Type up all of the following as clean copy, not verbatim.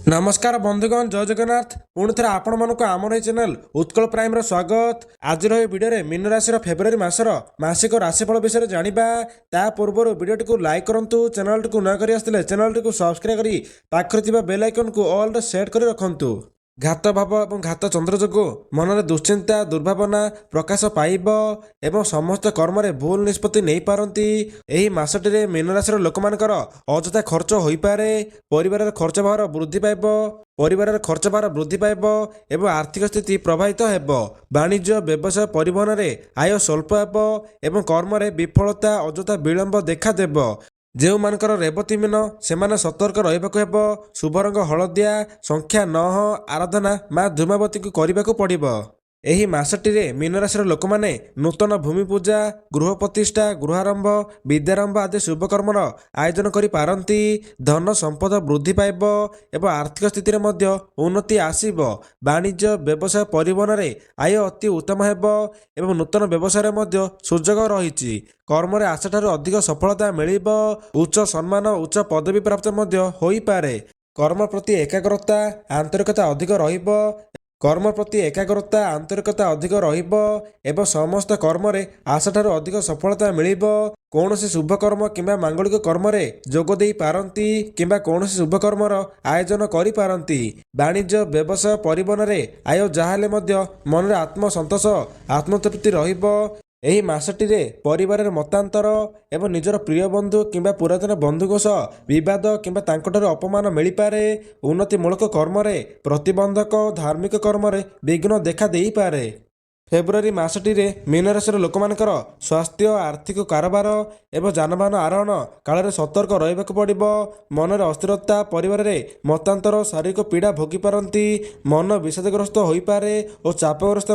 नमस्कार बंधुगण जय जगन्नाथ पुणी थे आपण मानक आमर ये चैनल उत्कल प्राइम स्वागत। आज भिडियो मीन राशि फेब्रुआरी मासर मासिक राशिफल विषय जानिबा ता पूर्व वीडियो टी लाइक करूँ चैनल टी न कर चैनल टी सब्सक्राइब करी पाखरे बेल आइकन को ऑल सेट कर रखु। घात भाव और घात चंद्र जो मनरे दुश्चिंता दुर्भावना प्रकाश पाइब एवं समस्त कर्म भूल निष्पत्ति नहीं पारती। एही मासटी मीन राशि लोक मानकर अଯଥା खर्च हो पारे, परिवार खर्च भार वृद्धि पाइब, परिवार खर्च भार वृद्धि पाइब एवं आर्थिक स्थिति प्रभावित हेब। वाणिज्य व्यवसाय परिवहन में आय स्वल्प हेब एवं कर्म विफलता अଯଥା विलंब देखादेव। जो मानकर रेवती मीन से सतर्क रहा। शुभ रंग हलदिया, संख्या 9, आराधना माँ धूमावती को करने को पड़ब। एही मासटी मीन राशि लोक मैंने नूतन भूमि पूजा, गृह प्रतिष्ठा, गृहारंभ, विद्यारंभ आदि शुभकर्मर आयोजन करि पारंती। धन संपद वृद्धि पाइब एवं आर्थिक स्थिति में उन्नति आसीब। वाणिज्य व्यवसाय परिवहन में आय अति उत्तम हेब एवं नूतन व्यवसाय में सुजोग रही। कर्म आशा ठारू अधिक सफलता मिलिब। उच्च सम्मान उच्च पदवी प्राप्त हो पारे। कर्म प्रति एकाग्रता आंतरिकता अधिक रहिब। कर्म प्रति एकाग्रता आंतरिकता अधिक रहिब एवं समस्त कर्म आशा ठारू अधिक सफलता मिलिब। कौन शुभ कर्म किंबा मांगलिक कर्म जोग दे पारंती किंबा कौन शुभ कर्मर आयोजन करि पारंती। वाणिज्य व्यवसाय परिवहन में आय जाहाले मन में आत्मसंतोष आत्मतृप्ति रहिब। एही मासटी परिवार मतांतर एवं निजर प्रिय बंधु किंबा पुरातन बंधुओं सह विवाद किंबा तांकठारु अपमान मिल पारे। उन्नतिमूलक कर्म प्रतिबंधक धार्मिक कर्म विघ्न देखा दे पारे। फेब्रुआरी मासटी मीन राशि लोक मानकर स्वास्थ्य आर्थिक कारोबार एवं जानवाहन आरोहण काल सतर्क रहा पड़ो। मनर अस्थिरता परिवार मतांतर शारीरिक पीड़ा भोगी पारती। मन विषादग्रस्त हो पारे और चापग्रस्त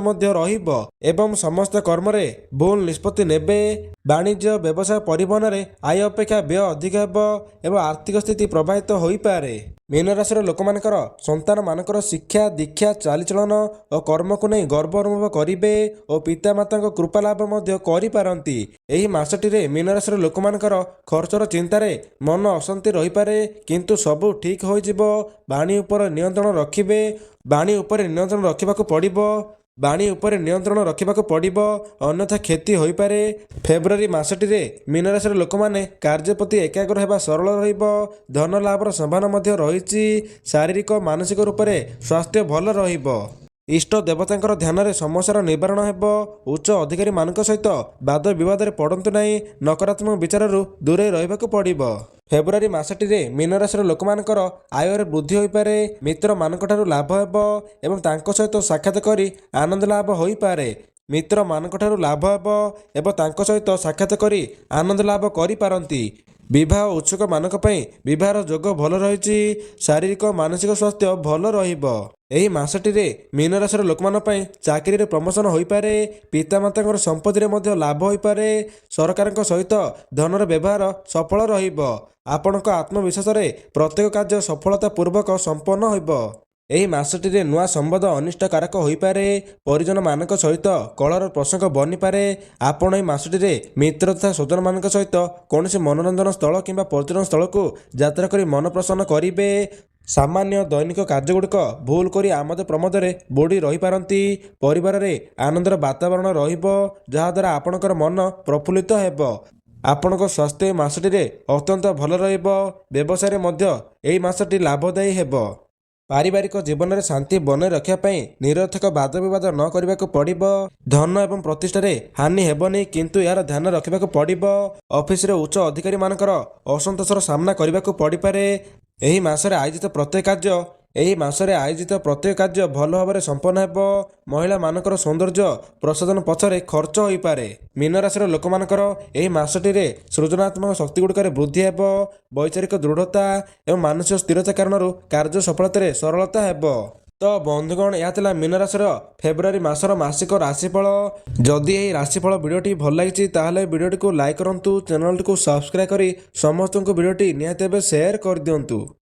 एवं समस्त कर्म भूल निष्पत्ति नेबे। वाणिज्य व्यवसाय परिवहन में आय अपेक्षा व्यय अधिक एवं आर्थिक स्थिति प्रभावित हो पारे। मीन राशि लोक मानकर संतान मानकर शिक्षा दीक्षा चालीचलन और कर्म को नहीं गर्व अनुभव करेंगे और पितामाता कृपा लाभ करिपारती। एही मासटी मीन राशि लोक मानकर खर्चर चिंतार मन अशांति रही पारे किंतु सबू ठीक हो जिवो। वाणी उपर नियंत्रण रखिबे। वाणी उपर नियंत्रण रखिबाकू पड़िबो। वाणी उपर नियंत्रण रखिबाकू पड़िबो अन्यथा क्षति हो पारे। फेब्रुआरी मासटी मीन राशि लोक माने कार्य प्रति एकाग्र हेबा सरल रहिबो। धन लाभर संभावना रही। शारीरिक मानसिक रूप से स्वास्थ्य भल रहिबो। इष्ट देवता ध्यान में समस्यार निवारण हेब। उच्च अधिकारी मान सहित वाद विवाद पड़तु नहीं। नकारात्मक विचार दूरे रहिबाकू पड़िबो। फेब्रुआरी मासटी मीन राशि लोक मानकर आय वृद्धि हो पारे। मित्र मानक ठारू लाभ हेब एवं तांको सहित साक्षात करी आनंद लाभ हो पारे। मित्र मानक ठारू लाभ हेब एवं तांको सहित साक्षात करी आनंद लाभ करि पारंती। विवाह उत्सुक मानक पई विवाहर जोग भल रही। शारीरिक मानसिक स्वास्थ्य भल रहिबो। एही मासटी मीन राशि लोक मान पई चाकरी रे प्रमोशन हो पारे। पितामाता संपत्ति में लाभ हो पारे। सरकार सहित धनर व्यवहार सफल रहिबो। आपणक आत्मविश्वास प्रत्येक कार्य सफलता पूर्वक संपन्न होइबो। एही मासटी नुआ संबंध अनिष्ट कारक हो पारे। परिजन मानक सहित कलर प्रसंग बनी पारे। आपण एही मासटी मित्र तथा स्वजन मानक सहित कौन मनोरंजन स्थल किंबा पर्यटन स्थल को यात्रा करी मन प्रसन्न करिवे। सामान्य दैनिक कार्यगुड़िक भूल करी आमद प्रमोद बुड़ी रही पारती। परिवार रे आनंदर वातावरण रहिबो जहाद्वारा आपणकर मन प्रफुल्लित हेब। आपणक स्वास्थ्य मासटी अत्यंत भल रहिबो। व्यवसाय मध्य एही मासटी लाभदायी हेब। पारिवारिक जीवन में शांति बनाए रखापी निरर्थक वाद विवाद न करने को पड़ो। धन एवं प्रतिष्ठार हानि हेबनी किंतु यार ध्यान रखा पड़ो। ऑफिस रे उच्च अधिकारी मानकर असंतोषर सामना करने को पड़ पारे। एही मासरे आयोजित प्रत्येक कार्य भल भाव संपन्न हेब। महिला मानकर सौंदर्य प्रसाधन पछरे खर्च हो पारे। मीन राशि लोक मानकर एही मासटी सृजनात्मक शक्ति गुड़िक वृद्धि हेब। वैचारिक दृढ़ता एवं मानसिक स्थिरता कारण कार्य सफलता सरलता हेब। तो बंधुगण यह मीन राशि फेब्रुआरी मासर मासिक राशिफल। जदि यह राशिफल वीडियोटी भल लगी ताहले वीडियोटी को लाइक करंतु, चैनल को सब्सक्राइब करी समस्त को वीडियोटी निहाती भावे शेयर कर दियंतु।